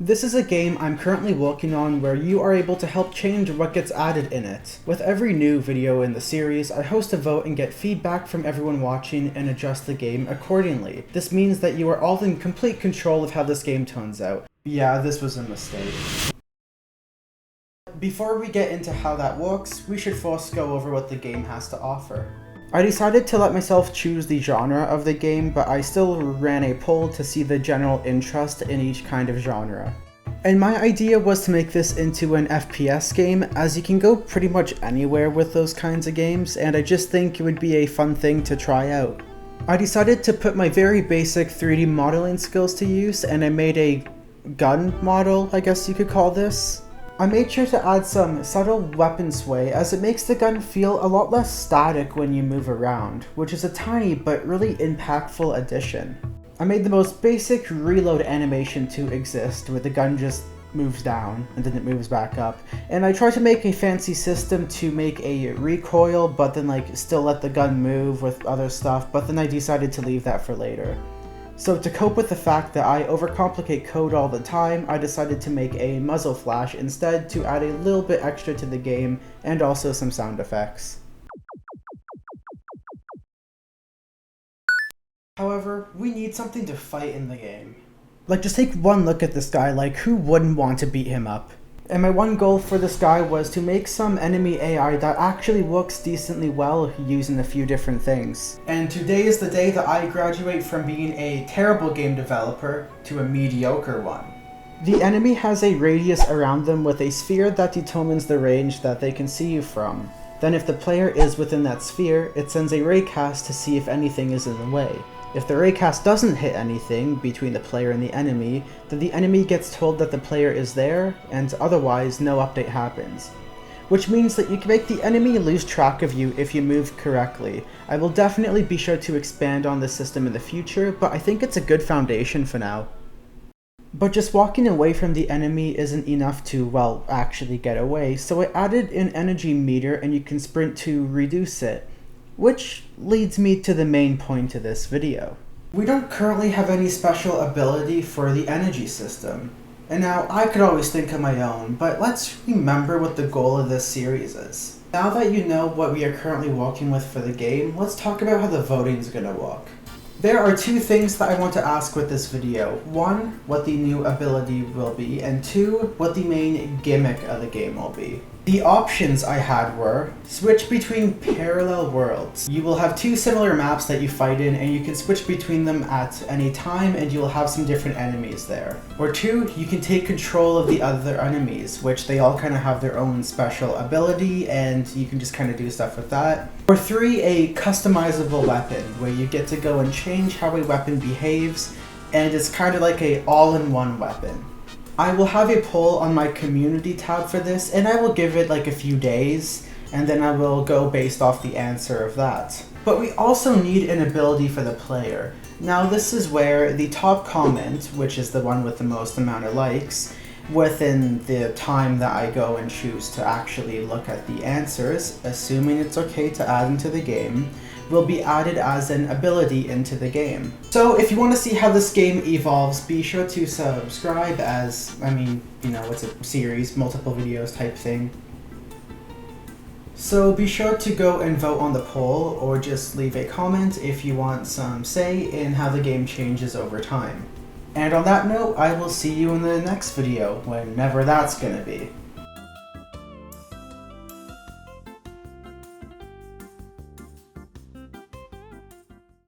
This is a game I'm currently working on where you are able to help change what gets added in it. With every new video in the series, I host a vote and get feedback from everyone watching and adjust the game accordingly. This means that you are all in complete control of how this game turns out. Yeah, this was a mistake. Before we get into how that works, we should first go over what the game has to offer. I decided to let myself choose the genre of the game, but I still ran a poll to see the general interest in each kind of genre. And my idea was to make this into an FPS game, as you can go pretty much anywhere with those kinds of games, and I just think it would be a fun thing to try out. I decided to put my very basic 3D modeling skills to use, and I made a gun model, I guess you could call this. I made sure to add some subtle weapon sway, as it makes the gun feel a lot less static when you move around, which is a tiny but really impactful addition. I made the most basic reload animation to exist, where the gun just moves down and then it moves back up, and I tried to make a fancy system to make a recoil but then still let the gun move with other stuff, but then I decided to leave that for later. So to cope with the fact that I overcomplicate code all the time, I decided to make a muzzle flash instead to add a little bit extra to the game and also some sound effects. However, we need something to fight in the game. Just take one look at this guy, who wouldn't want to beat him up? And my one goal for this guy was to make some enemy AI that actually works decently well using a few different things. And today is the day that I graduate from being a terrible game developer to a mediocre one. The enemy has a radius around them with a sphere that determines the range that they can see you from. Then if the player is within that sphere, it sends a raycast to see if anything is in the way. If the raycast doesn't hit anything between the player and the enemy, then the enemy gets told that the player is there, and otherwise no update happens. Which means that you can make the enemy lose track of you if you move correctly. I will definitely be sure to expand on this system in the future, but I think it's a good foundation for now. But just walking away from the enemy isn't enough to, well, actually get away, so I added an energy meter and you can sprint to reduce it. Which leads me to the main point of this video. We don't currently have any special ability for the energy system. And now, I could always think of my own, but let's remember what the goal of this series is. Now that you know what we are currently working with for the game, let's talk about how the voting is going to work. There are two things that I want to ask with this video. One, what the new ability will be, and two, what the main gimmick of the game will be. The options I had were, switch between Parallel Worlds. You will have two similar maps that you fight in, and you can switch between them at any time, and you will have some different enemies there. Or two, you can take control of the other enemies, which they all kind of have their own special ability, and you can just kind of do stuff with that. Or three, a customizable weapon, where you get to go and change how a weapon behaves, and it's kind of like a all-in-one weapon. I will have a poll on my community tab for this, and I will give it a few days, and then I will go based off the answer of that. But we also need an ability for the player. Now this is where the top comment, which is the one with the most amount of likes, within the time that I go and choose to actually look at the answers, assuming it's okay to add into the game, will be added as an ability into the game. So if you want to see how this game evolves, be sure to subscribe, as, it's a series, multiple videos type thing. So be sure to go and vote on the poll, or just leave a comment if you want some say in how the game changes over time. And on that note, I will see you in the next video, whenever that's gonna be.